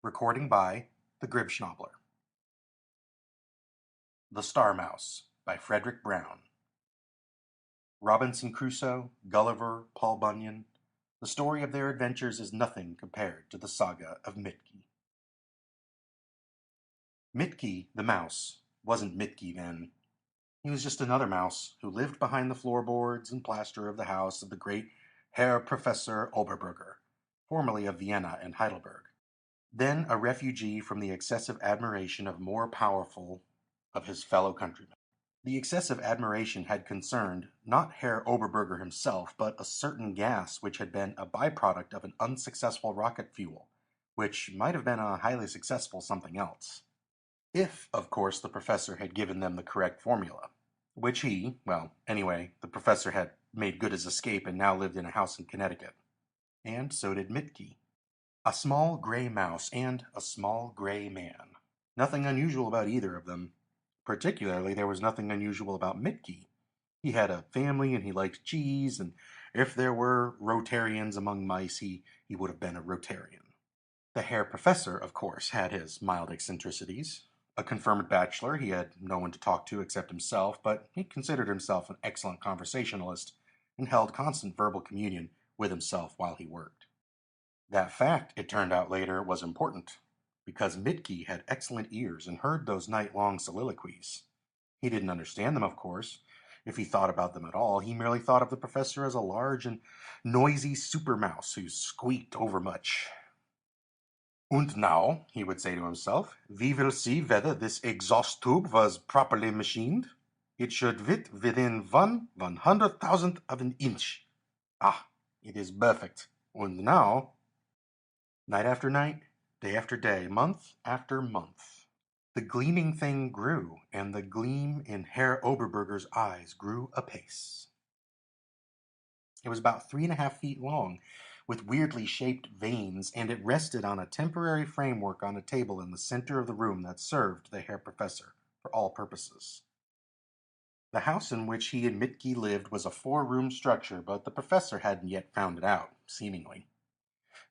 Recording by the Gribschnobbler. The Star Mouse by Fredric Brown. Robinson Crusoe, Gulliver, Paul Bunyan. The story of their adventures is nothing compared to the saga of Mitke. Mitke, the mouse, wasn't Mitke then. He was just another mouse who lived behind the floorboards and plaster of the house of the great Herr Professor Oberberger, formerly of Vienna and Heidelberg. Then a refugee from the excessive admiration of more powerful of his fellow countrymen. The excessive admiration had concerned not Herr Oberberger himself, but a certain gas which had been a byproduct of an unsuccessful rocket fuel, which might have been a highly successful something else. If, of course, the professor had given them the correct formula, which anyway, the professor had made good his escape and now lived in a house in Connecticut. And so did Mitke. A small gray mouse and a small gray man. Nothing unusual about either of them. Particularly, there was nothing unusual about Mitke. He had a family and he liked cheese, and if there were Rotarians among mice, he would have been a Rotarian. The Herr Professor, of course, had his mild eccentricities. A confirmed bachelor, he had no one to talk to except himself, but he considered himself an excellent conversationalist and held constant verbal communion with himself while he worked. That fact, it turned out later, was important, because Mitke had excellent ears and heard those night-long soliloquies. He didn't understand them, of course. If he thought about them at all, he merely thought of the professor as a large and noisy super mouse who squeaked overmuch. "Und now," he would say to himself, "we will see whether this exhaust tube was properly machined. It should fit within 1/100,000th of an inch. Ah, it is perfect. And now..." Night after night, day after day, month after month, the gleaming thing grew, and the gleam in Herr Oberberger's eyes grew apace. It was about 3.5 feet long, with weirdly shaped vanes, and it rested on a temporary framework on a table in the center of the room that served the Herr Professor for all purposes. The house in which he and Mitke lived was a 4-room structure, but the professor hadn't yet found it out, seemingly.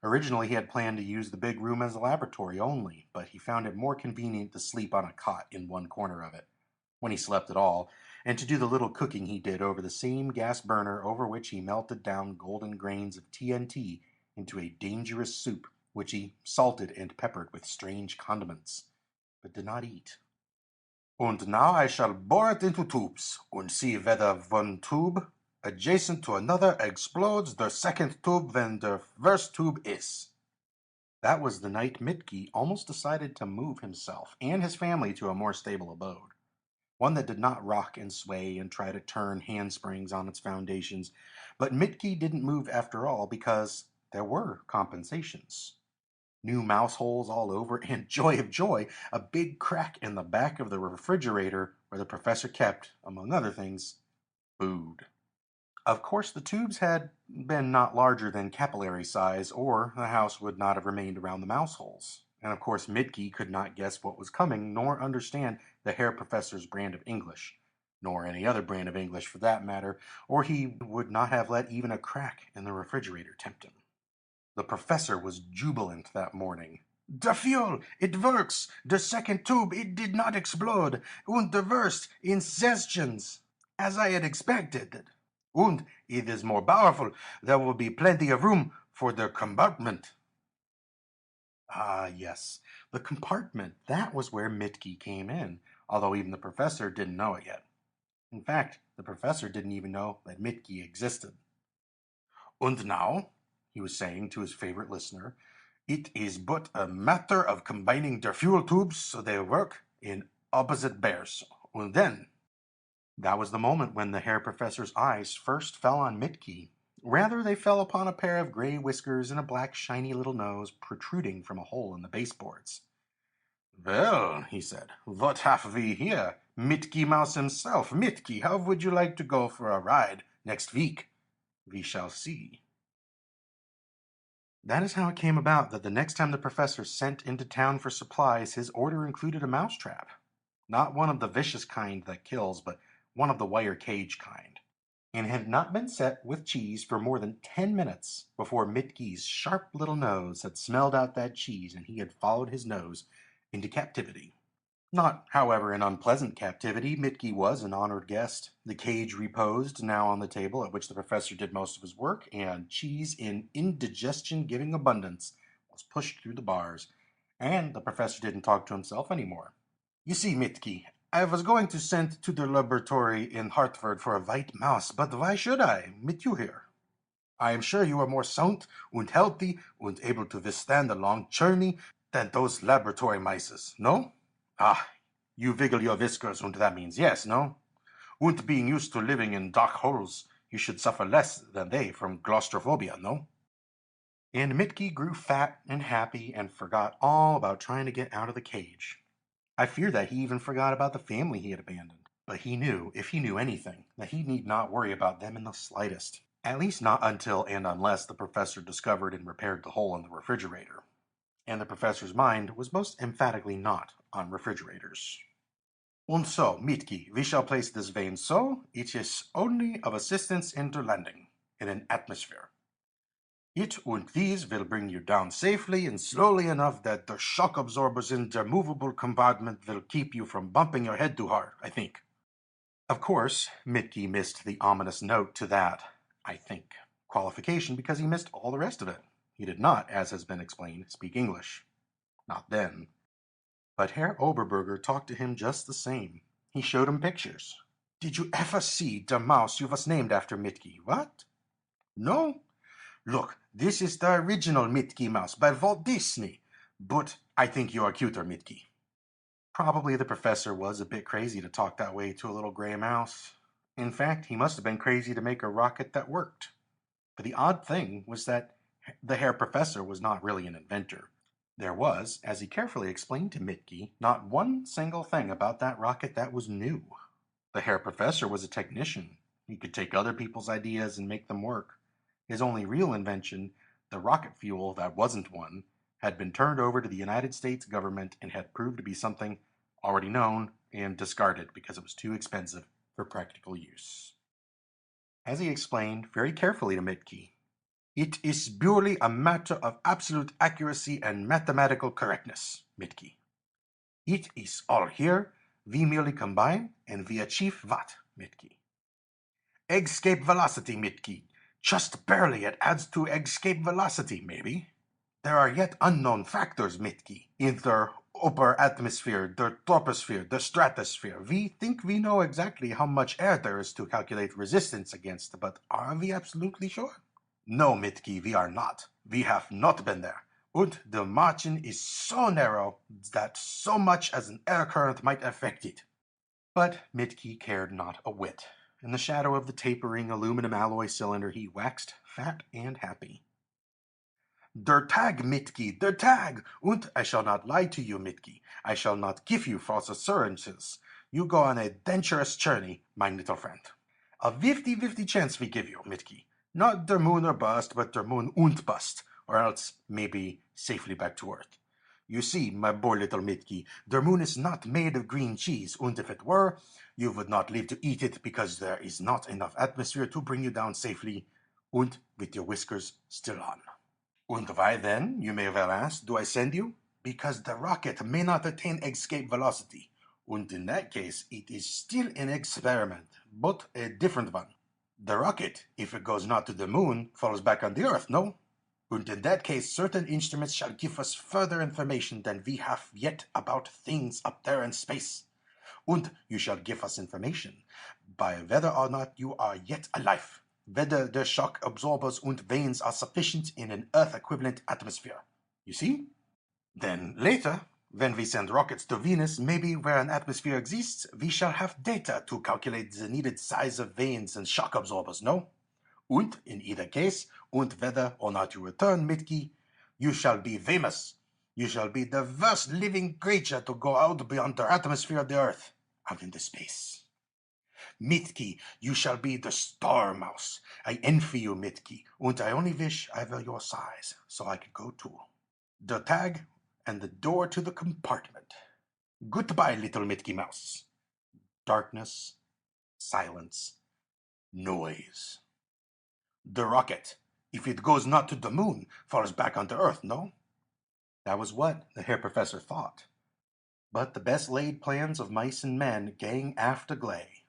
Originally, he had planned to use the big room as a laboratory only, but he found it more convenient to sleep on a cot in one corner of it, when he slept at all, and to do the little cooking he did over the same gas burner over which he melted down golden grains of TNT into a dangerous soup, which he salted and peppered with strange condiments, but did not eat. "And now I shall bore it into tubes, and see whether one tube adjacent to another explodes the second tube when the first tube is." That was the night Mitke almost decided to move himself and his family to a more stable abode. One that did not rock and sway and try to turn handsprings on its foundations. But Mitke didn't move after all because there were compensations. New mouse holes all over, and joy of joy, a big crack in the back of the refrigerator where the professor kept, among other things, food. Of course, the tubes had been not larger than capillary size, or the house would not have remained around the mouse holes. And of course, Mitke could not guess what was coming, nor understand the Herr Professor's brand of English, nor any other brand of English for that matter, or he would not have let even a crack in the refrigerator tempt him. The professor was jubilant that morning. "The fuel! It works! The second tube, it did not explode! And the worst, in suggestions, as I had expected! And it is more powerful. There will be plenty of room for the compartment." Ah, yes, the compartment. That was where Mitke came in, although even the professor didn't know it yet. In fact, the professor didn't even know that Mitke existed. "And now," he was saying to his favorite listener, "it is but a matter of combining the fuel tubes so they work in opposite pairs. And then..." That was the moment when the Herr Professor's eyes first fell on Mitke. Rather, they fell upon a pair of gray whiskers and a black shiny little nose protruding from a hole in the baseboards. "Well," he said, "what have we here? Mitke Mouse himself. Mitke, how would you like to go for a ride next week? We shall see." That is how it came about that the next time the professor sent into town for supplies, his order included a mousetrap. Not one of the vicious kind that kills, but one of the wire cage kind. and had not been set with cheese for more than 10 minutes before Mickey's sharp little nose had smelled out that cheese and he had followed his nose into captivity. Not, however, an unpleasant captivity. Mitke was an honored guest. The cage reposed now on the table at which the professor did most of his work, and cheese in indigestion-giving abundance was pushed through the bars, and the professor didn't talk to himself anymore. You see, Mitke, I was going to send to the laboratory in Hartford for a white mouse, but why should I? Mit you here. I am sure you are more sound and healthy and able to withstand a long journey than those laboratory mices, no? Ah, you wiggle your whiskers, and that means yes, no? And being used to living in dark holes, you should suffer less than they from claustrophobia, no? And Mitke grew fat and happy and forgot all about trying to get out of the cage. I fear that he even forgot about the family he had abandoned. But he knew, if he knew anything, that he need not worry about them in the slightest. At least not until and unless the professor discovered and repaired the hole in the refrigerator. And the professor's mind was most emphatically not on refrigerators. And so, Mitki, we shall place this vein so it is only of assistance in the landing in an atmosphere. It and these will bring you down safely and slowly enough that the shock absorbers in the movable compartment will keep you from bumping your head too hard, I think. Of course, Mitke missed the ominous note to that, I think, qualification because he missed all the rest of it. He did not, as has been explained, speak English. Not then. But Herr Oberberger talked to him just the same. He showed him pictures. Did you ever see the mouse you was named after, Mitke? What? No? Look, this is the original Mitke mouse by Walt Disney. But I think you are cuter, Mitke. Probably the professor was a bit crazy to talk that way to a little gray mouse. In fact, he must have been crazy to make a rocket that worked. But the odd thing was that the Herr Professor was not really an inventor. There was, as he carefully explained to Mitke, not one single thing about that rocket that was new. The Herr Professor was a technician. He could take other people's ideas and make them work. His only real invention, the rocket fuel that wasn't one, had been turned over to the United States government and had proved to be something already known and discarded because it was too expensive for practical use. As he explained very carefully to Mitke, it is purely a matter of absolute accuracy and mathematical correctness, Mitke. It is all here, we merely combine, and we achieve what, Mitke? Escape velocity, Mitke. Just barely it adds to escape velocity, maybe. There are yet unknown factors, Mitke, in the upper atmosphere, the troposphere, the stratosphere. We think we know exactly how much air there is to calculate resistance against, but are we absolutely sure? No, Mitke, we are not. We have not been there. And the margin is so narrow that so much as an air current might affect it. But Mitke cared not a whit. In the shadow of the tapering aluminum alloy cylinder, he waxed fat and happy. Der Tag, Mitke, der Tag! Und I shall not lie to you, Mitke. I shall not give you false assurances. You go on a dangerous journey, my little friend. A 50-50 chance we give you, Mitke. Not der moon or bust, but der moon und bust, or else maybe safely back to Earth. You see, my poor little Mitke, der moon is not made of green cheese, and if it were, you would not live to eat it because there is not enough atmosphere to bring you down safely, and with your whiskers still on. And why then, you may well ask, do I send you? Because the rocket may not attain escape velocity, and in that case, it is still an experiment, but a different one. The rocket, if it goes not to the moon, falls back on the Earth, no? And in that case, certain instruments shall give us further information than we have yet about things up there in space. And you shall give us information by whether or not you are yet alive, whether the shock absorbers and vanes are sufficient in an Earth-equivalent atmosphere. You see? Then later, when we send rockets to Venus, maybe where an atmosphere exists, we shall have data to calculate the needed size of vanes and shock absorbers, no? And in either case, and whether or not you return, Mitke, you shall be famous. You shall be the first living creature to go out beyond the atmosphere of the Earth, out into space. Mitke, you shall be the star mouse. I envy you, Mitke, and I only wish I were your size, so I could go too. The tag and the door to the compartment. Goodbye, little Mitke Mouse. Darkness, silence, Noise. The rocket, if it goes not to the moon, falls back onto Earth, no? That was what the Herr Professor thought. But the best laid plans of mice and men gang aft agley,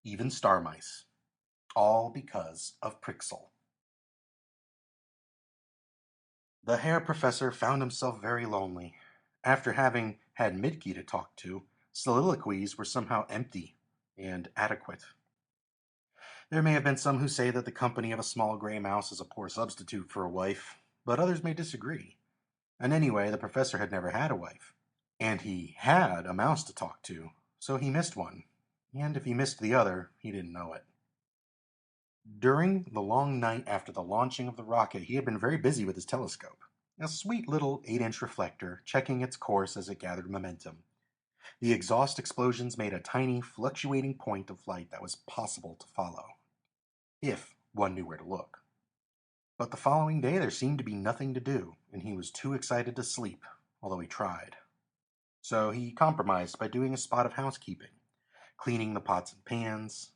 even star mice, all because of Prixel. The Herr Professor found himself very lonely. After having had Midkey to talk to, soliloquies were somehow empty and adequate. There may have been some who say that the company of a small gray mouse is a poor substitute for a wife, but others may disagree. And anyway, the professor had never had a wife. And he had a mouse to talk to, so he missed one. And if he missed the other, he didn't know it. During the long night after the launching of the rocket, he had been very busy with his telescope. A sweet little 8-inch reflector, checking its course as it gathered momentum. The exhaust explosions made a tiny, fluctuating point of light that was possible to follow, if one knew where to look. But the following day there seemed to be nothing to do, and he was too excited to sleep, although he tried. So he compromised by doing a spot of housekeeping, cleaning the pots and pans.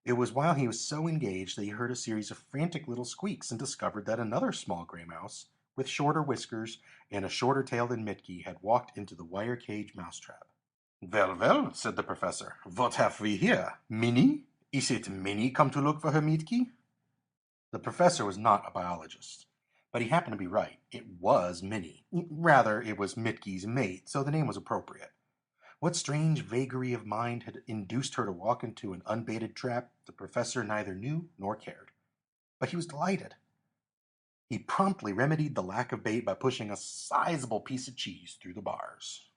It was while he was so engaged that he heard a series of frantic little squeaks and discovered that another small gray mouse, with shorter whiskers and a shorter tail than Mitke, had walked into the wire cage mousetrap. Well, said the professor, what have we here? Minnie? Is it Minnie come to look for her Mitke? The professor was not a biologist, but he happened to be right. It was Minnie. Rather, it was Mitke's mate, so the name was appropriate. What strange vagary of mind had induced her to walk into an unbaited trap, the professor neither knew nor cared. But he was delighted. He promptly remedied the lack of bait by pushing a sizable piece of cheese through the bars.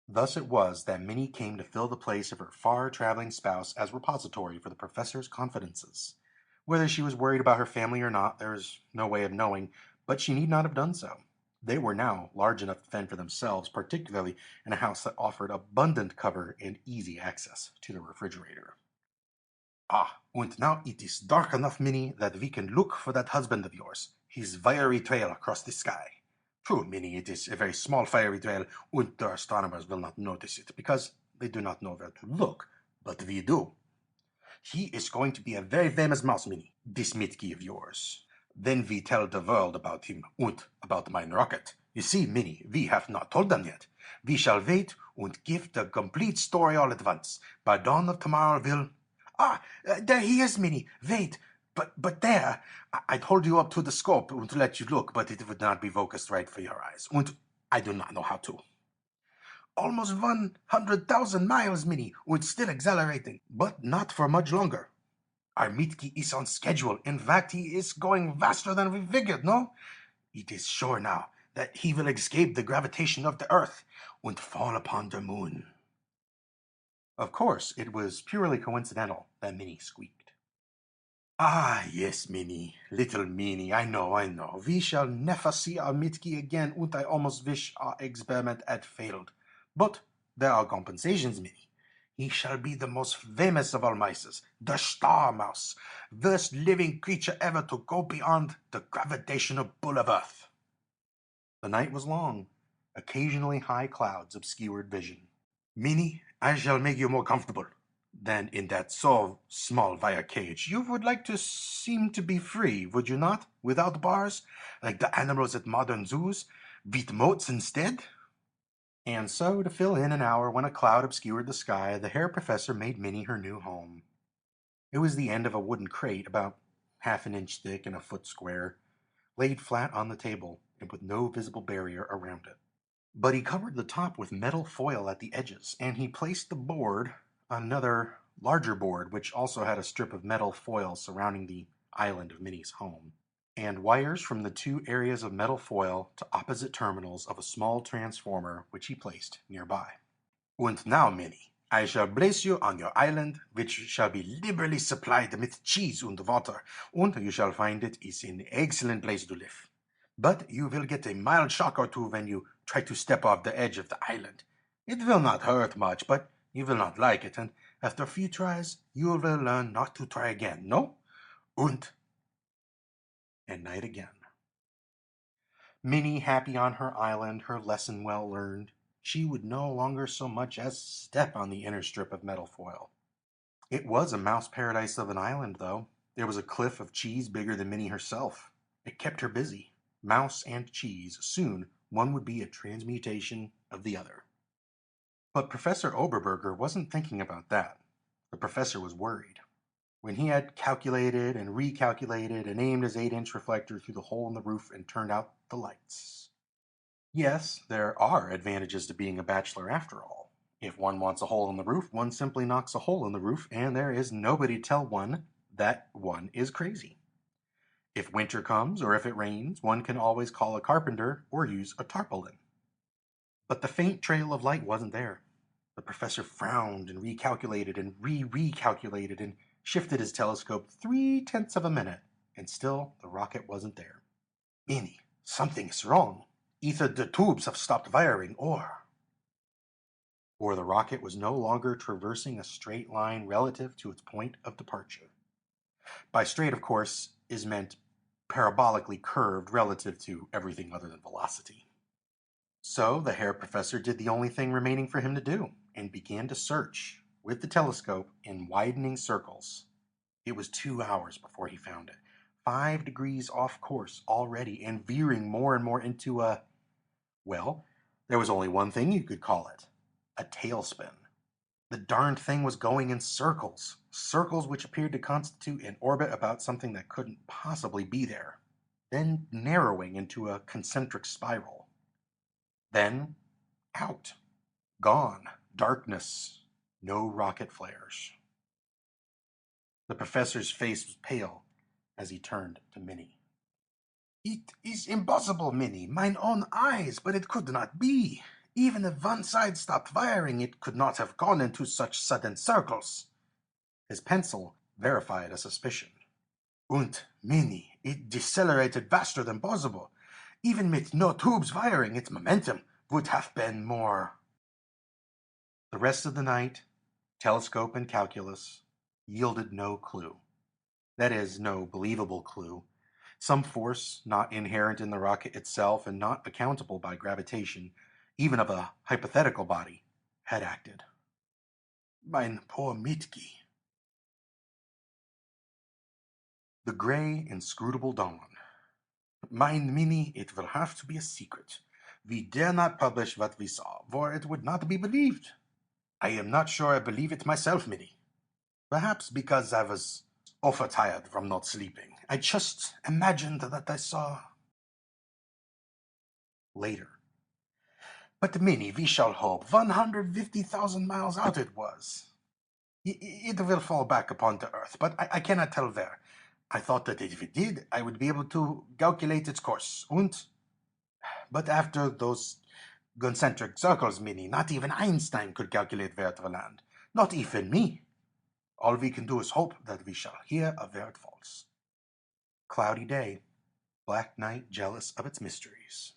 Thus it was that Minnie came to fill the place of her far-traveling spouse as repository for the professor's confidences. Whether she was worried about her family or not, there is no way of knowing, but she need not have done so. They were now large enough to fend for themselves, particularly in a house that offered abundant cover and easy access to the refrigerator. Ah, and now it is dark enough, Minnie, that we can look for that husband of yours, his fiery trail across the sky. True, Minnie, it is a very small fiery trail, and the astronomers will not notice it, because they do not know where to look, but we do. He is going to be a very famous mouse, Minnie, this Mitke of yours. Then we tell the world about him, and about mine rocket. You see, Minnie, we have not told them yet. We shall wait and give the complete story all at once. By dawn of tomorrow we'll... Ah, there he is, Minnie. Wait, but there. I'd hold you up to the scope and to let you look, but it would not be focused right for your eyes. And I do not know how to. Almost 100,000 miles, Minnie, and still accelerating, but not for much longer. Our Mitke is on schedule. In fact, he is going faster than we figured, no? It is sure now that he will escape the gravitation of the Earth and fall upon the moon. Of course, it was purely coincidental that Minnie squeaked. Ah, yes, Minnie, little Minnie, I know. We shall never see our Mitke again, and I almost wish our experiment had failed. But there are compensations, Minnie. He shall be the most famous of all mices, the star mouse, first living creature ever to go beyond the gravitational pull of Earth. The night was long. Occasionally high clouds obscured vision. Minnie, I shall make you more comfortable than in that so small wire cage. You would like to seem to be free, would you not? Without bars, like the animals at modern zoos, with moats instead? And so, to fill in an hour when a cloud obscured the sky, the Herr Professor made Minnie her new home. It was the end of a wooden crate, about half an inch thick and a foot square, laid flat on the table and with no visible barrier around it. But he covered the top with metal foil at the edges, and he placed the board, another larger board, which also had a strip of metal foil surrounding the island of Minnie's home, and wires from the two areas of metal foil to opposite terminals of a small transformer which he placed nearby. And now, Minnie, I shall place you on your island, which shall be liberally supplied with cheese and water, and you shall find it is an excellent place to live. But you will get a mild shock or two when you try to step off the edge of the island. It will not hurt much, but you will not like it, and after a few tries, you will learn not to try again, no? And night again. Minnie happy on her island, her lesson well learned. She would no longer so much as step on the inner strip of metal foil. It was a mouse paradise of an island, though. There was a cliff of cheese bigger than Minnie herself. It kept her busy. Mouse and cheese. Soon, one would be a transmutation of the other. But Professor Oberberger wasn't thinking about that. The professor was worried. When he had calculated and recalculated and aimed his 8-inch reflector through the hole in the roof and turned out the lights. Yes, there are advantages to being a bachelor after all. If one wants a hole in the roof, one simply knocks a hole in the roof, and there is nobody to tell one that one is crazy. If winter comes or if it rains, one can always call a carpenter or use a tarpaulin. But the faint trail of light wasn't there. The professor frowned and recalculated and recalculated and shifted his telescope 3/10 of a minute, and still the rocket wasn't there. Minnie, something is wrong. Either the tubes have stopped firing, or the rocket was no longer traversing a straight line relative to its point of departure. By straight, of course, is meant parabolically curved relative to everything other than velocity. So the Herr Professor did the only thing remaining for him to do, and began to search, with the telescope, in widening circles. It was 2 hours before he found it, 5 degrees off course already, and veering more and more into well, there was only one thing you could call it, a tailspin. The darned thing was going in circles, circles which appeared to constitute an orbit about something that couldn't possibly be there, then narrowing into a concentric spiral. Then out, gone, darkness, no rocket flares. The professor's face was pale as he turned to Minnie. "It is impossible, Minnie, mine own eyes, but it could not be. Even if one side stopped firing, it could not have gone into such sudden circles." His pencil verified a suspicion. "Und, Minnie, it decelerated faster than possible. Even with no tubes firing, its momentum would have been more." The rest of the night, telescope and calculus, yielded no clue. That is, no believable clue. Some force, not inherent in the rocket itself and not accountable by gravitation, even of a hypothetical body, had acted. Mein poor Mitki. The gray, inscrutable dawn. Mein Minnie, it will have to be a secret. We dare not publish what we saw, for it would not be believed. I am not sure I believe it myself, Minnie. Perhaps because I was overtired from not sleeping. I just imagined that I saw. Later. But Minnie, we shall hope 150,000 miles out it was. It will fall back upon the earth, but I cannot tell where. I thought that if it did, I would be able to calculate its course. But after those concentric circles, Minnie, not even Einstein could calculate where it will land. Not even me. All we can do is hope that we shall hear of where it falls. Cloudy day, black night jealous of its mysteries.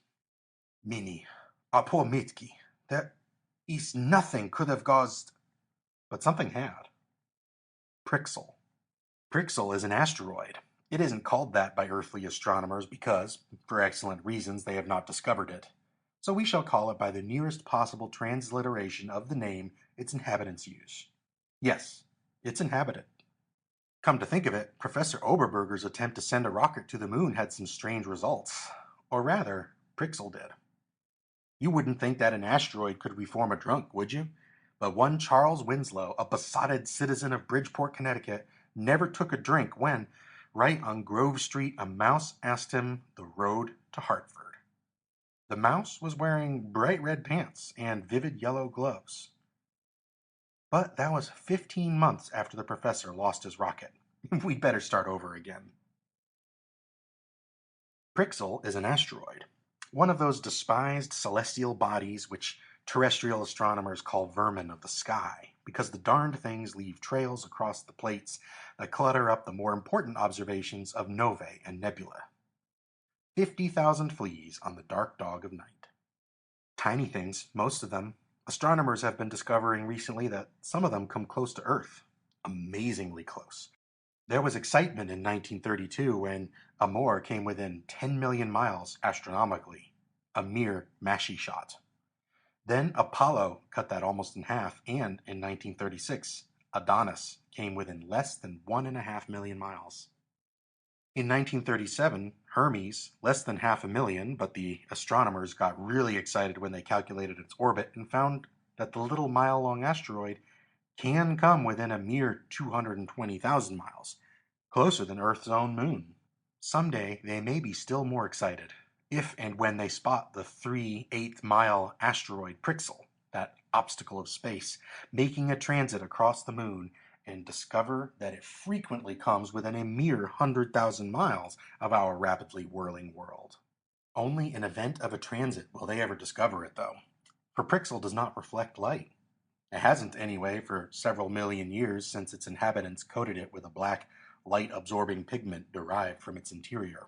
Minnie, our poor Mitki, there is nothing could have caused, but something had. Prixel. Prixel is an asteroid. It isn't called that by earthly astronomers because, for excellent reasons, they have not discovered it. So we shall call it by the nearest possible transliteration of the name its inhabitants use. Yes, it's inhabited. Come to think of it, Professor Oberberger's attempt to send a rocket to the moon had some strange results. Or rather, Prixel did. You wouldn't think that an asteroid could reform a drunk, would you? But one Charles Winslow, a besotted citizen of Bridgeport, Connecticut, never took a drink when, right on Grove Street, a mouse asked him the road to Hartford. The mouse was wearing bright red pants and vivid yellow gloves. But that was 15 months after the professor lost his rocket. We'd better start over again. Prixel is an asteroid, one of those despised celestial bodies which terrestrial astronomers call vermin of the sky, because the darned things leave trails across the plates that clutter up the more important observations of novae and nebulae. 50,000 fleas on the dark dog of night. Tiny things, most of them. Astronomers have been discovering recently that some of them come close to Earth. Amazingly close. There was excitement in 1932 when Amor came within 10 million miles astronomically, a mere Massey shot. Then Apollo cut that almost in half, and in 1936, Adonis came within less than 1.5 million miles. In 1937, Hermes, less than 500,000, but the astronomers got really excited when they calculated its orbit and found that the little mile-long asteroid can come within a mere 220,000 miles, closer than Earth's own moon. Someday they may be still more excited, if and when they spot the 3/8 mile asteroid Prixel, that obstacle of space, making a transit across the moon, and discover that it frequently comes within a mere 100,000 miles of our rapidly whirling world. Only in event of a transit will they ever discover it, though, for Prixel does not reflect light. It hasn't, anyway, for several million years since its inhabitants coated it with a black, light-absorbing pigment derived from its interior.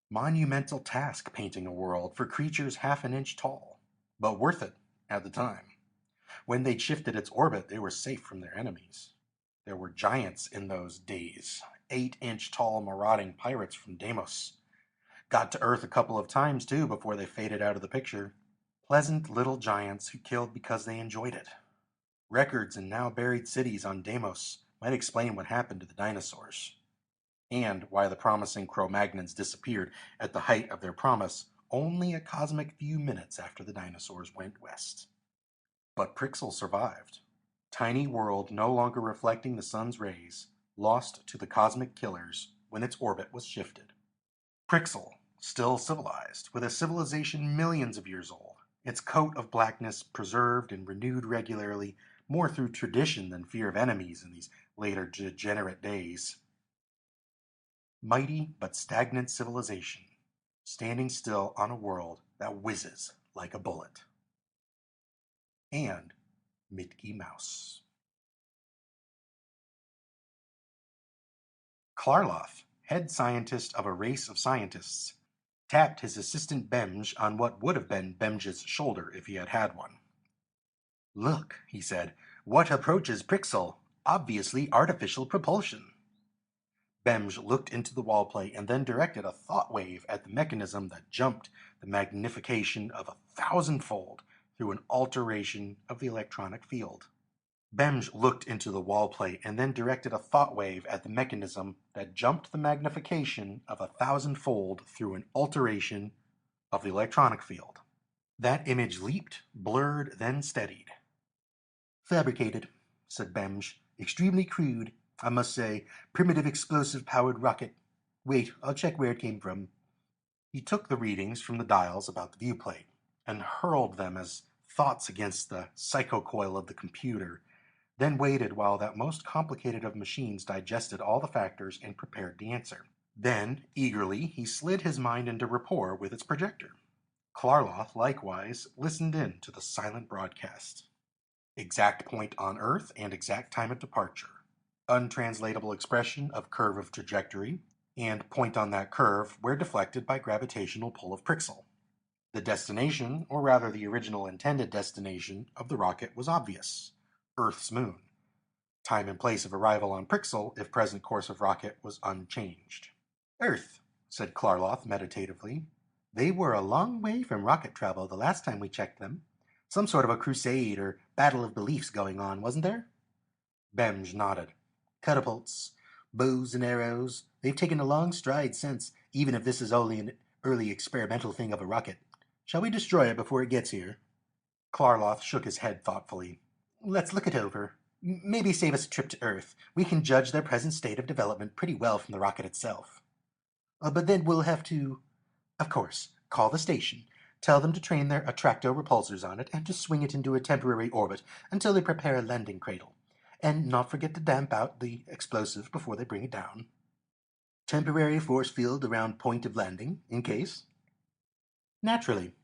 Monumental task painting a world for creatures half an inch tall, but worth it at the time. When they'd shifted its orbit, they were safe from their enemies. There were giants in those days, 8-inch tall marauding pirates from Deimos. Got to Earth a couple of times, too, before they faded out of the picture. Pleasant little giants who killed because they enjoyed it. Records in now buried cities on Deimos might explain what happened to the dinosaurs, and why the promising Cro-Magnons disappeared at the height of their promise only a cosmic few minutes after the dinosaurs went west. But Prixel survived. Tiny world no longer reflecting the sun's rays, lost to the cosmic killers when its orbit was shifted. Prixel, still civilized, with a civilization millions of years old, its coat of blackness preserved and renewed regularly, more through tradition than fear of enemies in these later degenerate days. Mighty but stagnant civilization, standing still on a world that whizzes like a bullet. And Mickey Mouse. Klarloth, head scientist of a race of scientists, tapped his assistant Bemj on what would have been Bemj's shoulder if he had had one. "Look," he said, "what approaches Prixel? Obviously artificial propulsion." Bemj looked into the wall plate and then directed a thought wave at the mechanism that jumped the magnification of 1,000-fold through an alteration of the electronic field. Bemj looked into the wall plate and then directed a thought wave at the mechanism that jumped the magnification of 1,000-fold through an alteration of the electronic field. That image leaped, blurred, then steadied. "Fabricated," said Bemj. "Extremely crude, I must say. Primitive explosive-powered rocket. Wait, I'll check where it came from." He took the readings from the dials about the viewplate and hurled them as thoughts against the psychocoil of the computer, then waited while that most complicated of machines digested all the factors and prepared the answer. Then, eagerly, he slid his mind into rapport with its projector. Klarloth, likewise, listened in to the silent broadcast. Exact point on Earth and exact time of departure. Untranslatable expression of curve of trajectory, and point on that curve where deflected by gravitational pull of Prixel. The destination, or rather the original intended destination, of the rocket was obvious: Earth's moon. Time and place of arrival on Prixel, if present course of rocket, was unchanged. "Earth," said Klarloth meditatively. "They were a long way from rocket travel the last time we checked them. Some sort of a crusade or battle of beliefs going on, wasn't there?" Bemj nodded. "Catapults, bows and arrows. They've taken a long stride since, even if this is only an early experimental thing of a rocket. Shall we destroy it before it gets here?" Klarloth shook his head thoughtfully. "Let's look it over. Maybe save us a trip to Earth. We can judge their present state of development pretty well from the rocket itself. But then we'll have to, of course, call the station, tell them to train their attracto-repulsors on it, and to swing it into a temporary orbit until they prepare a landing cradle. And not forget to damp out the explosive before they bring it down. Temporary force field around point of landing, in case." "Naturally."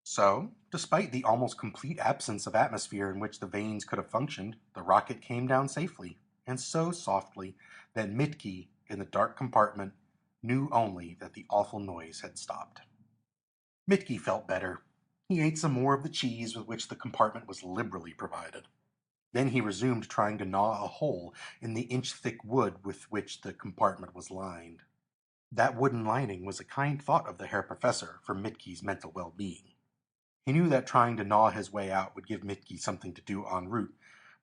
So, despite the almost complete absence of atmosphere in which the vanes could have functioned, the rocket came down safely, and so softly that Mitke, in the dark compartment, knew only that the awful noise had stopped. Mitke felt better. He ate some more of the cheese with which the compartment was liberally provided. Then he resumed trying to gnaw a hole in the inch-thick wood with which the compartment was lined. That wooden lining was a kind thought of the Herr Professor for Mitke's mental well-being. He knew that trying to gnaw his way out would give Mitke something to do en route,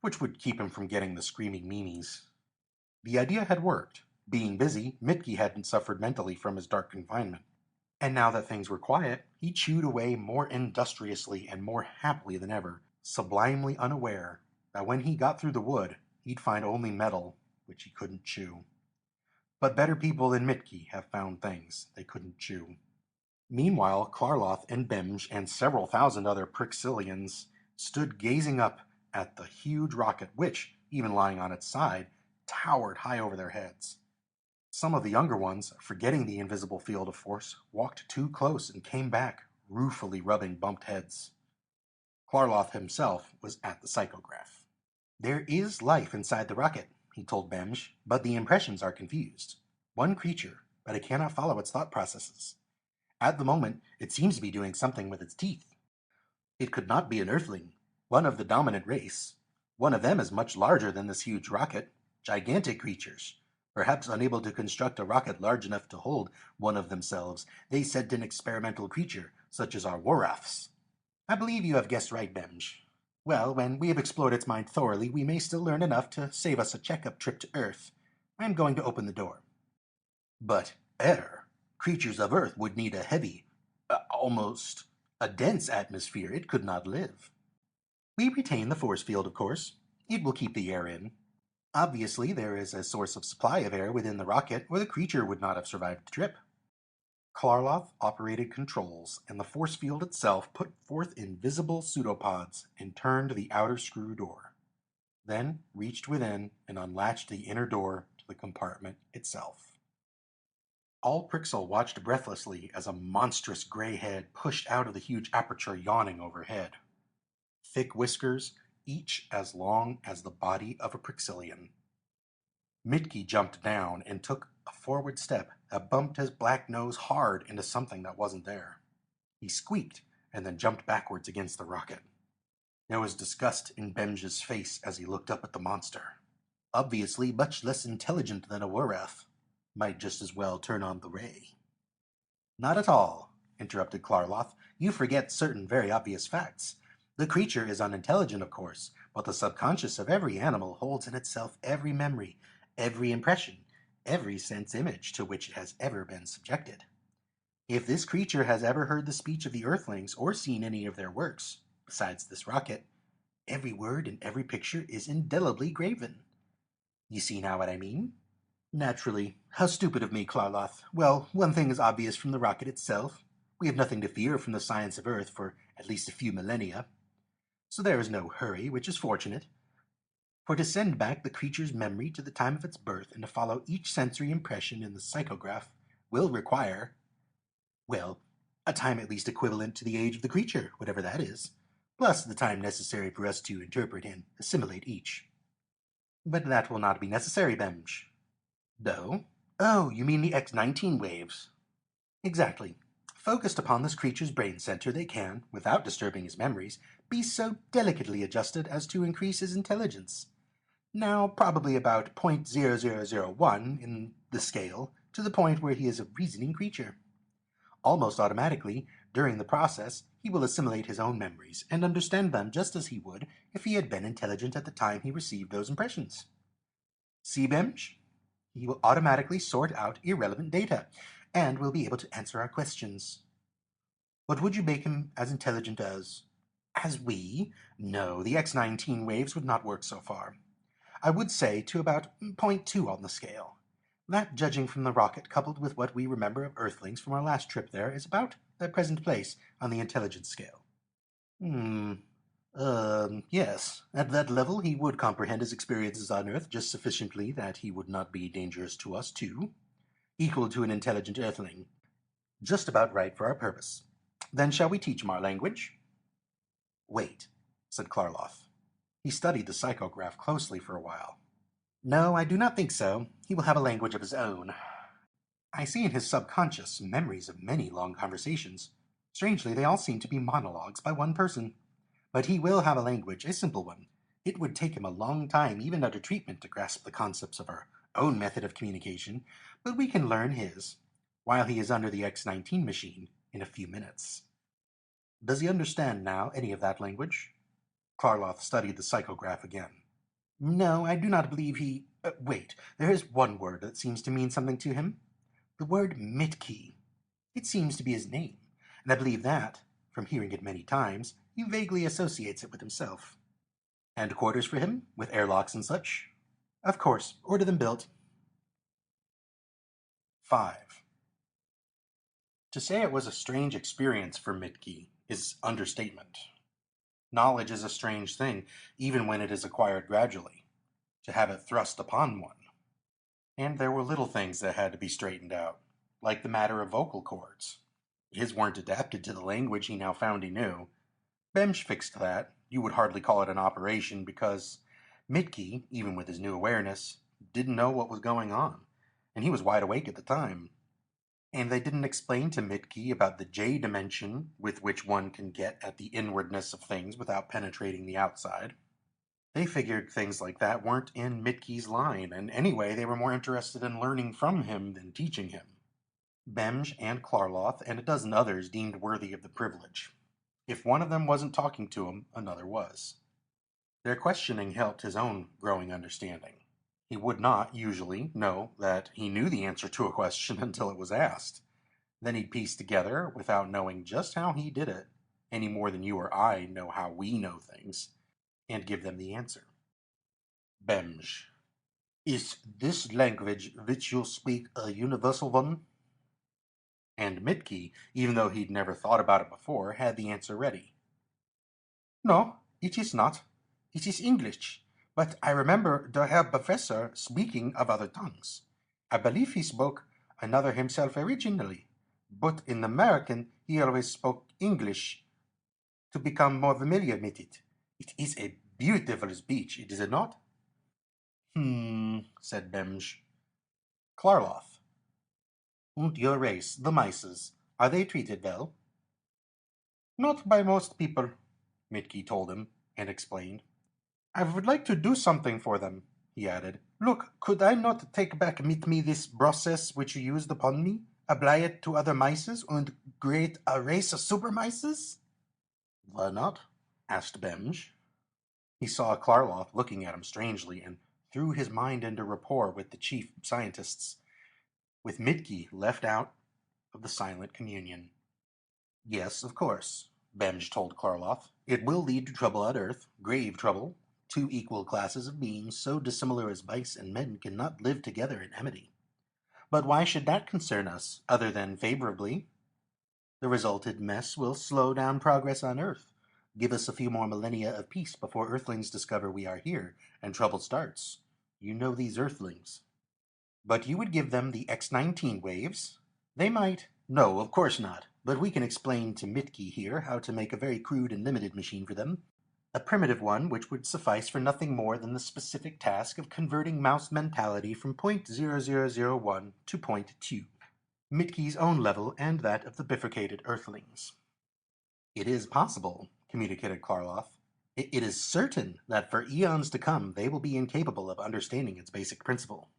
which would keep him from getting the screaming memes. The idea had worked. Being busy, Mitke hadn't suffered mentally from his dark confinement. And now that things were quiet, he chewed away more industriously and more happily than ever, sublimely unaware that when he got through the wood, he'd find only metal, which he couldn't chew. But better people than Mitke have found things they couldn't chew. Meanwhile, Klarloth and Bemj and several thousand other Prixilians stood gazing up at the huge rocket which, even lying on its side, towered high over their heads. Some of the younger ones, forgetting the invisible field of force, walked too close and came back, ruefully rubbing bumped heads. Klarloth himself was at the psychograph. "There is life inside the rocket," he told Bemj, "but the impressions are confused. One creature, but I cannot follow its thought processes. At the moment, it seems to be doing something with its teeth. It could not be an Earthling, one of the dominant race. One of them is much larger than this huge rocket. Gigantic creatures. Perhaps unable to construct a rocket large enough to hold one of themselves, they sent an experimental creature, such as our Warafs. I believe you have guessed right, Bemj. Well, when we have explored its mind thoroughly, we may still learn enough to save us a checkup trip to Earth. I am going to open the door." "But air. Creatures of Earth would need a heavy, almost a dense atmosphere. It could not live." "We retain the force field, of course. It will keep the air in. Obviously, there is a source of supply of air within the rocket, or the creature would not have survived the trip." Klarloth operated controls, and the force field itself put forth invisible pseudopods and turned the outer screw door. Then reached within and unlatched the inner door to the compartment itself. All Prixel watched breathlessly as a monstrous gray head pushed out of the huge aperture yawning overhead. Thick whiskers, each as long as the body of a Prixilian. Mitke jumped down and took a forward step that bumped his black nose hard into something that wasn't there. He squeaked and then jumped backwards against the rocket. There was disgust in Bemj's face as he looked up at the monster. Obviously much less intelligent than a Warath. Might just as well turn on the ray. "Not at all," interrupted Klarloth. "You forget certain very obvious facts. The creature is unintelligent, of course, but the subconscious of every animal holds in itself every memory, every impression, every sense image to which it has ever been subjected. If this creature has ever heard the speech of the Earthlings or seen any of their works, besides this rocket, every word and every picture is indelibly graven. You see now what I mean? Naturally. How stupid of me, Klarloth. Well, one thing is obvious from the rocket itself. We have nothing to fear from the science of Earth for at least a few millennia. So there is no hurry, which is fortunate. For to send back the creature's memory to the time of its birth and to follow each sensory impression in the psychograph will require, well, a time at least equivalent to the age of the creature, whatever that is, plus the time necessary for us to interpret and assimilate each. But that will not be necessary, Bemj. No? Oh, you mean the X-19 waves. Exactly. Focused upon this creature's brain center, they can, without disturbing his memories, be so delicately adjusted as to increase his intelligence. Now, probably about 0.0001 in the scale, to the point where he is a reasoning creature. Almost automatically, during the process, he will assimilate his own memories and understand them just as he would if he had been intelligent at the time he received those impressions. See, Bemj? He will automatically sort out irrelevant data, and will be able to answer our questions. But would you make him as intelligent as we? No, the X-19 waves would not work so far. I would say to about zero point 0.2 on the scale. That, judging from the rocket coupled with what we remember of Earthlings from our last trip there, is about their present place on the intelligence scale. Yes. At that level, he would comprehend his experiences on Earth just sufficiently that he would not be dangerous to us, too. Equal to an intelligent Earthling. Just about right for our purpose. Then shall we teach him our language? Wait, said Klarloth. He studied the psychograph closely for a while. No, I do not think so. He will have a language of his own. I see in his subconscious memories of many long conversations. Strangely, they all seem to be monologues by one person. But he will have a language, a simple one. It would take him a long time, even under treatment, to grasp the concepts of our own method of communication, but we can learn his, while he is under the X-19 machine, in a few minutes. Does he understand now any of that language? Klarloth studied the psychograph again. No, I do not believe he... wait, there is one word that seems to mean something to him. The word Mitkey. It seems to be his name, and I believe that, from hearing it many times, he vaguely associates it with himself. And quarters for him, with airlocks and such? Of course, order them built. 5. To say it was a strange experience for Mitkey is understatement. Knowledge is a strange thing, even when it is acquired gradually. To have it thrust upon one. And there were little things that had to be straightened out, like the matter of vocal cords. His weren't adapted to the language he now found he knew. Bemsh fixed that. You would hardly call it an operation because Mitkey, even with his new awareness, didn't know what was going on, and he was wide awake at the time. And they didn't explain to Mitkey about the J dimension with which one can get at the inwardness of things without penetrating the outside. They figured things like that weren't in Mitkey's line, and anyway, they were more interested in learning from him than teaching him. Bemj and Klarloth and a dozen others deemed worthy of the privilege. If one of them wasn't talking to him, another was. Their questioning helped his own growing understanding. He would not, usually, know that he knew the answer to a question until it was asked. Then he'd piece together, without knowing just how he did it, any more than you or I know how we know things, and give them the answer. Bemj. Is this language which you speak a universal one? And Mitkey, even though he'd never thought about it before, had the answer ready. No, it is not. It is English. But I remember the Herr Professor speaking of other tongues. I believe he spoke another himself originally, but in American he always spoke English to become more familiar with it. It is a beautiful speech, is it not? Said Bemj. Klarloth. And your race, the Mices, are they treated well? Not by most people, Mitkey told him, and explained. I would like to do something for them, he added. Look, could I not take back with me this process which you used upon me, apply it to other mices, and create a race of super mices? Why not? Asked Bemj. He saw Klarloth looking at him strangely, and threw his mind into rapport with the chief scientists, with Mitkey left out of the silent communion. Yes, of course, Bemj told Klarloth. It will lead to trouble on Earth, grave trouble. Two equal classes of beings so dissimilar as mice and men cannot live together in amity. But why should that concern us, other than favorably? The resulted mess will slow down progress on Earth, give us a few more millennia of peace before Earthlings discover we are here, and trouble starts. You know these Earthlings. But you would give them the X-19 waves? They might. No, of course not. But we can explain to Mitkey here how to make a very crude and limited machine for them. A primitive one which would suffice for nothing more than the specific task of converting mouse mentality from point 0001 to point 2. Mitkey's own level and that of the bifurcated Earthlings. It is possible, communicated Klarloth. It is certain that for eons to come they will be incapable of understanding its basic principle.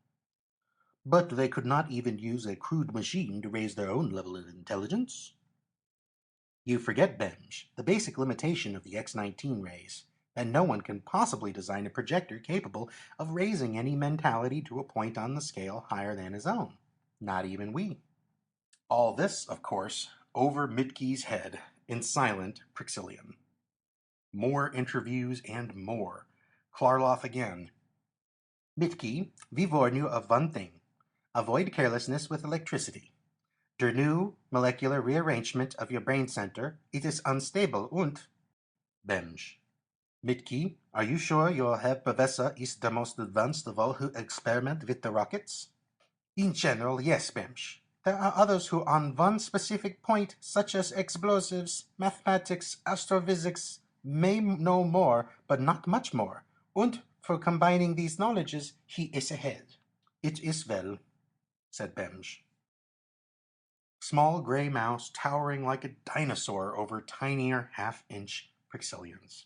But they could not even use a crude machine to raise their own level of intelligence. You forget, Benj, the basic limitation of the X-19 rays, that no one can possibly design a projector capable of raising any mentality to a point on the scale higher than his own. Not even we. All this, of course, over Mitkey's head, in silent Prixilian. More interviews and more. Klarloth again. Mitkey, we warn you of one thing. Avoid carelessness with electricity. Der new molecular rearrangement of your brain center, it is unstable und... Benj. Mitkey, are you sure your Herr Professor is the most advanced of all who experiment with the rockets? In general, yes, Benj. There are others who on one specific point, such as explosives, mathematics, astrophysics, may know more, but not much more. And for combining these knowledges, he is ahead. It is well, said Benj. Small gray mouse towering like a dinosaur over tinier half-inch Prixilians.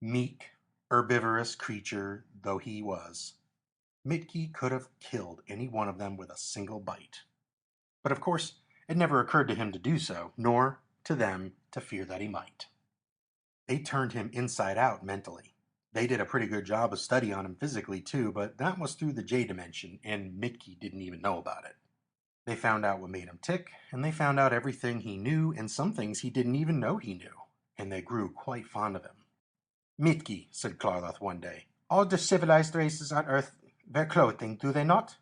Meek, herbivorous creature though he was, Mitkey could have killed any one of them with a single bite. But of course, it never occurred to him to do so, nor to them to fear that he might. They turned him inside out mentally. They did a pretty good job of study on him physically too, but that was through the J dimension, and Mitke didn't even know about it. They found out what made him tick, and they found out everything he knew and some things he didn't even know he knew, and they grew quite fond of him. Mitke, said Klarloth one day, all the civilized races on Earth wear clothing, do they not?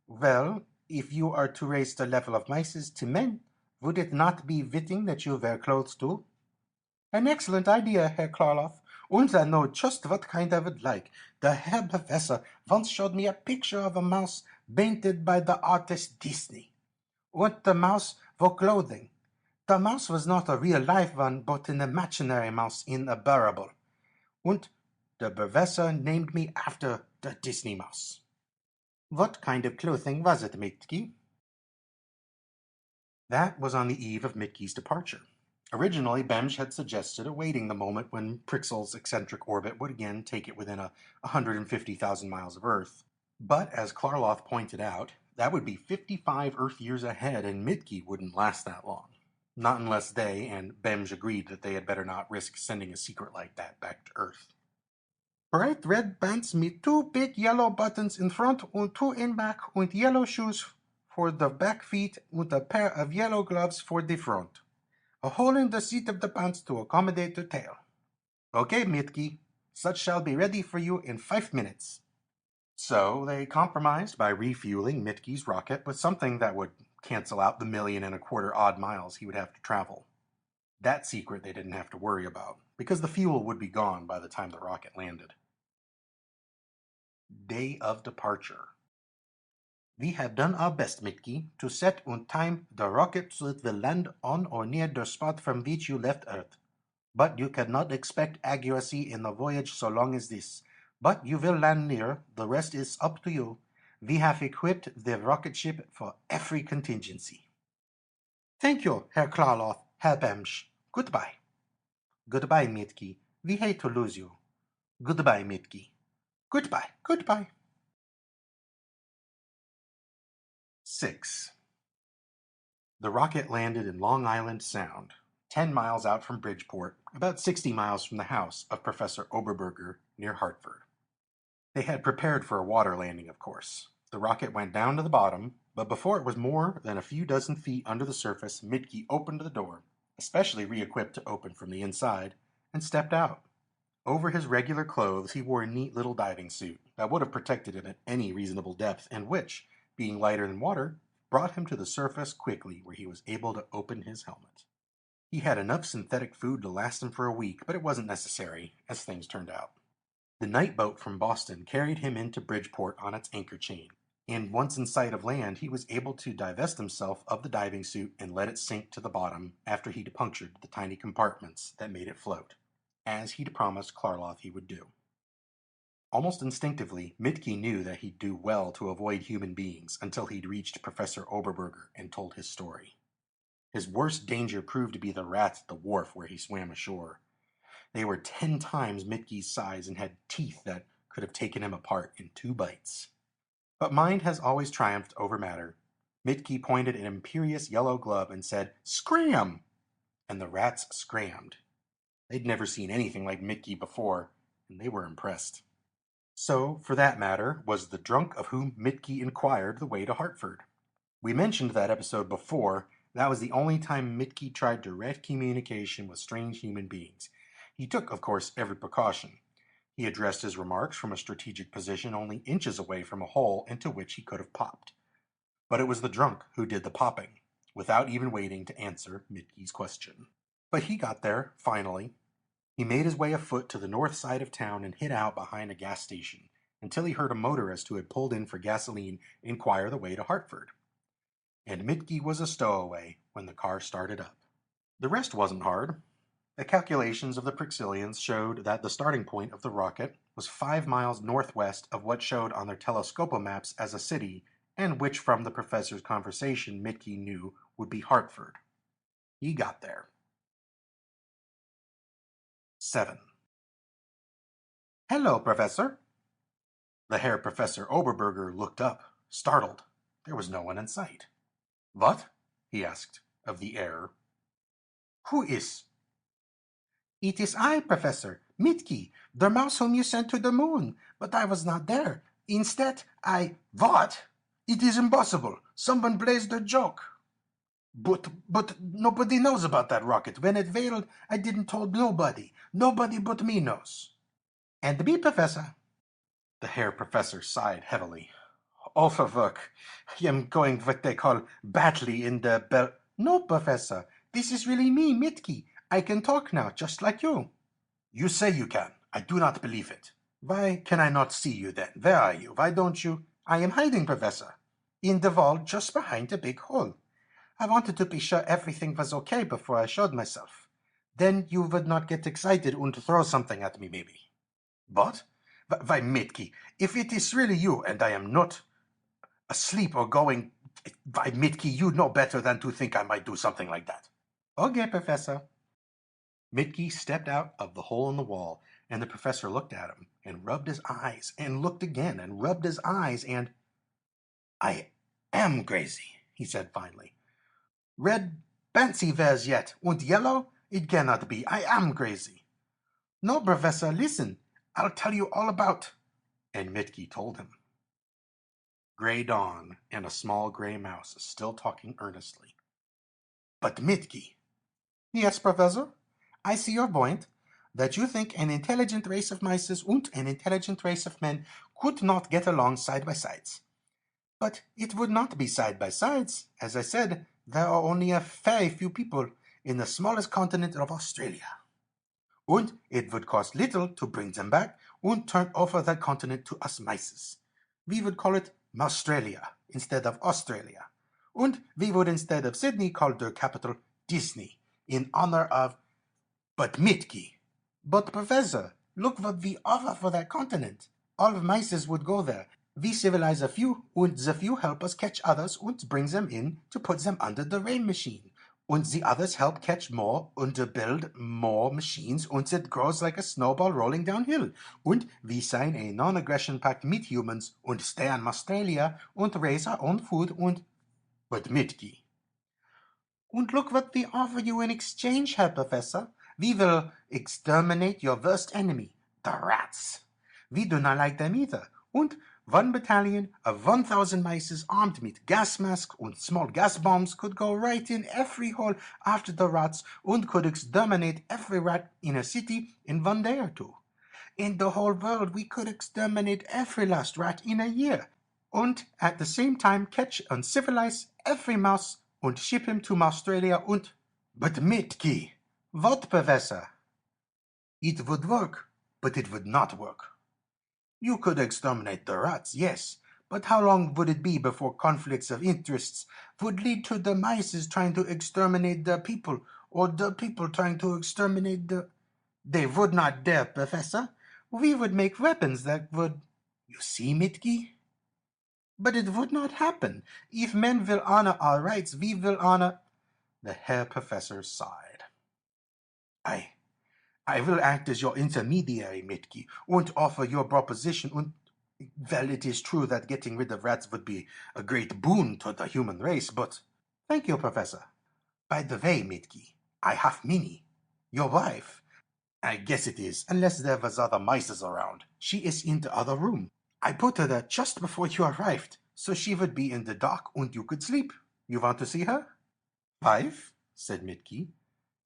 Well, if you are to raise the level of mices to men, would it not be fitting that you wear clothes too? An excellent idea, Herr Klarloff, and I know just what kind I would like. The Herr Professor once showed me a picture of a mouse painted by the artist Disney. And the mouse wore clothing. The mouse was not a real live one, but an imaginary mouse in a burable. And the professor named me after the Disney mouse. What kind of clothing was it, Mitke? That was on the eve of Mitke's departure. Originally, Bemge had suggested awaiting the moment when Prixel's eccentric orbit would again take it within 150,000 miles of Earth. But, as Klarloth pointed out, that would be 55 Earth years ahead, and Mitke wouldn't last that long. Not unless they and Bemge agreed that they had better not risk sending a secret like that back to Earth. Bright red pants with two big yellow buttons in front and two in back, and yellow shoes for the back feet and a pair of yellow gloves for the front. A hole in the seat of the pants to accommodate the tail. Okay, Mitke, such shall be ready for you in 5 minutes. So they compromised by refueling Mitke's rocket with something that would cancel out the 1.25 million odd miles he would have to travel. That secret they didn't have to worry about, because the fuel would be gone by the time the rocket landed. Day of departure. We have done our best, Mitke, to set and time the rocket so it will land on or near the spot from which you left Earth. But you cannot expect accuracy in the voyage so long as this. But you will land near, the rest is up to you. We have equipped the rocket ship for every contingency. Thank you, Herr Klarloth, Herr Bemsch. Goodbye. Goodbye, Mitke. We hate to lose you. Goodbye, Mitke. Goodbye, goodbye. 6. The rocket landed in Long Island Sound, 10 miles out from Bridgeport, about 60 miles from the house of Professor Oberberger near Hartford. They had prepared for a water landing, of course. The rocket went down to the bottom, but before it was more than a few dozen feet under the surface, Mitke opened the door, especially re-equipped to open from the inside, and stepped out. Over his regular clothes, he wore a neat little diving suit that would have protected him at any reasonable depth, and which, being lighter than water, brought him to the surface quickly, where he was able to open his helmet. He had enough synthetic food to last him for a week, but it wasn't necessary, as things turned out. The night boat from Boston carried him into Bridgeport on its anchor chain, and once in sight of land, he was able to divest himself of the diving suit and let it sink to the bottom after he'd punctured the tiny compartments that made it float, as he'd promised Klarloth he would do. Almost instinctively, Mitke knew that he'd do well to avoid human beings until he'd reached Professor Oberberger and told his story. His worst danger proved to be the rats at the wharf where he swam ashore. They were 10 times Mitke's size and had teeth that could have taken him apart in 2 bites. But mind has always triumphed over matter. Mitke pointed an imperious yellow glove and said, "Scram!" And the rats scrammed. They'd never seen anything like Mitke before, and they were impressed. So, for that matter, was the drunk of whom Mitke inquired the way to Hartford. We mentioned that episode before. That was the only time Mitke tried direct communication with strange human beings. He took, of course, every precaution. He addressed his remarks from a strategic position only inches away from a hole into which he could have popped. But it was the drunk who did the popping, without even waiting to answer Mitke's question. But he got there, finally. He made his way afoot to the north side of town and hid out behind a gas station, until he heard a motorist who had pulled in for gasoline inquire the way to Hartford. And Mitke was a stowaway when the car started up. The rest wasn't hard. The calculations of the Prixilians showed that the starting point of the rocket was 5 miles northwest of what showed on their telescopo maps as a city, and which from the professor's conversation Mitke knew would be Hartford. He got there. 7. Hello, Professor. The Herr Professor Oberberger looked up, startled. There was no one in sight. What? He asked of the air. Who is? It is I, Professor, Mitki, the mouse whom you sent to the moon, but I was not there. Instead, What? It is impossible. Someone blazed a joke. But nobody knows about that rocket. When it failed, I didn't told nobody. Nobody but me knows. And me, Professor. The Herr Professor sighed heavily. Overwork. I am going what they call badly in the bell. No, Professor. This is really me, Mitki. I can talk now, just like you. You say you can. I do not believe it. Why can I not see you then? Where are you? Why don't you? I am hiding, Professor. In the wall just behind the big hole. I wanted to be sure everything was okay before I showed myself. Then you would not get excited and throw something at me, maybe. What? Why, Mitki, if it is really you and I am not asleep or going... Why, Mitki, you know better than to think I might do something like that. Okay, Professor. Mitki stepped out of the hole in the wall, and the professor looked at him and rubbed his eyes and looked again and rubbed his eyes and... I am crazy, he said finally. Red fancy wears yet, and yellow? It cannot be. I am crazy. No, Professor, listen. I'll tell you all about... And Mitki told him. Gray Dawn and a small gray mouse is still talking earnestly. But Mitki... Yes, Professor? I see your point, that you think an intelligent race of mice and an intelligent race of men could not get along side by sides. But it would not be side by sides. As I said, there are only a very few people in the smallest continent of Australia. And it would cost little to bring them back and turn over that continent to us mices. We would call it Maustralia instead of Australia. And we would, instead of Sydney, call their capital Disney, in honor of... But Mitki. But Professor, look what we offer for that continent. All of mices would go there. We civilize a few, and the few help us catch others and bring them in to put them under the rain machine. And the others help catch more and to build more machines, and it grows like a snowball rolling downhill. And we sign a non-aggression pact with humans and stay in Australia and raise our own food and... But Mitki. And look what we offer you in exchange, Herr Professor. We will exterminate your worst enemy, the rats. We do not like them either. And one battalion of 1,000 mice armed with gas masks and small gas bombs could go right in every hole after the rats and could exterminate every rat in a city in 1 day or 2. In the whole world, we could exterminate every last rat in a year, and at the same time catch and civilize every mouse and ship him to Australia and... But Mitki, what, Professor? It would work, but it would not work. You could exterminate the rats, yes, but how long would it be before conflicts of interests would lead to the mice trying to exterminate the people, or the people trying to exterminate the... They would not dare, Professor. We would make weapons that would... You see, Mitki? But it would not happen. If men will honor our rights, we will honor... The Herr Professor sighed. I will act as your intermediary, Mitki, and offer your proposition, and... Well, it is true that getting rid of rats would be a great boon to the human race, but... Thank you, Professor. By the way, Mitki, I have Minnie, your wife. I guess it is, unless there was other mice around. She is in the other room. I put her there just before you arrived, so she would be in the dark and you could sleep. You want to see her? Wife? Said Mitki.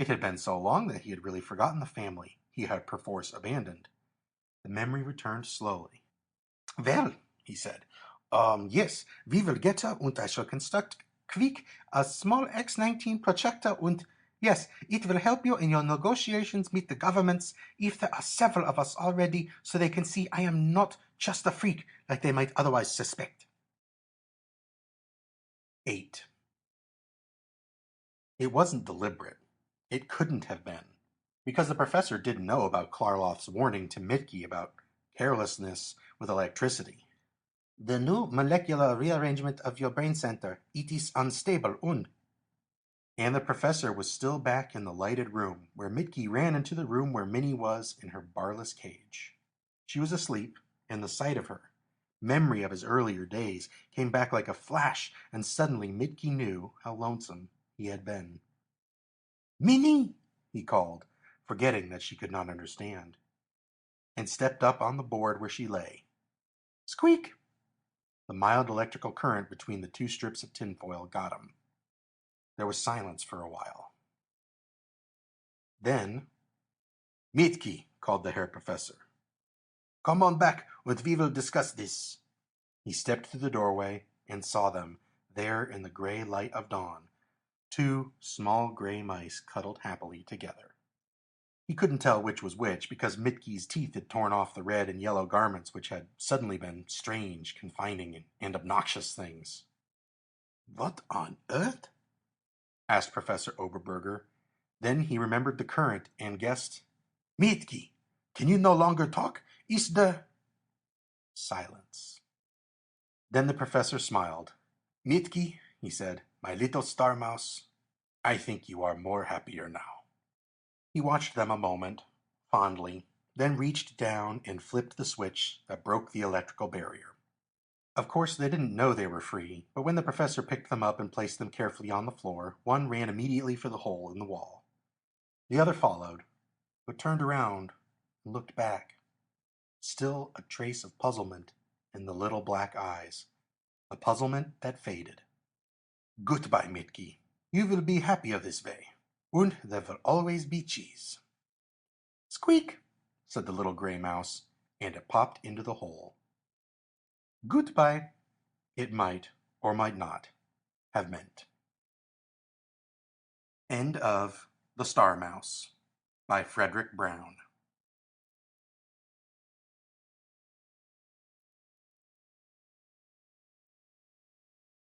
It had been so long that he had really forgotten the family he had perforce abandoned. The memory returned slowly. Well, he said, yes, we will get her and I shall construct quick a small X-19 projector and... Yes, it will help you in your negotiations with the governments if there are several of us already, so they can see I am not just a freak like they might otherwise suspect. 8. It wasn't deliberate. It couldn't have been, because the professor didn't know about Klarloff's warning to Mitki about carelessness with electricity. The new molecular rearrangement of your brain center, it is unstable and the professor was still back in the lighted room, where Mitki ran into the room where Minnie was in her barless cage. She was asleep, and the sight of her, memory of his earlier days, came back like a flash, and suddenly Mitki knew how lonesome he had been. Minnie! He called, forgetting that she could not understand. and stepped up on the board where she lay. Squeak! The mild electrical current between the two strips of tinfoil got him. There was silence for a while. Then, Mitki, called the Herr Professor. Come on back, and we will discuss this. He stepped through the doorway and saw them, there in the gray light of dawn, two small gray mice cuddled happily together. He couldn't tell which was which, because Mitki's teeth had torn off the red and yellow garments which had suddenly been strange, confining, and obnoxious things. What on earth? Asked Professor Oberberger. Then he remembered the current and guessed, Mitki, can you no longer talk? Is the... Silence. Then the professor smiled. Mitki, he said, my little star mouse, I think you are more happier now. He watched them a moment, fondly, then reached down and flipped the switch that broke the electrical barrier. Of course, they didn't know they were free, but when the professor picked them up and placed them carefully on the floor, one ran immediately for the hole in the wall. The other followed, but turned around and looked back. Still a trace of puzzlement in the little black eyes, a puzzlement that faded. Goodbye, Mitki. You will be happier this way, and there will always be cheese. Squeak, said the little gray mouse, and it popped into the hole. Goodbye, it might, or might not, have meant. End of The Star Mouse by Fredric Brown.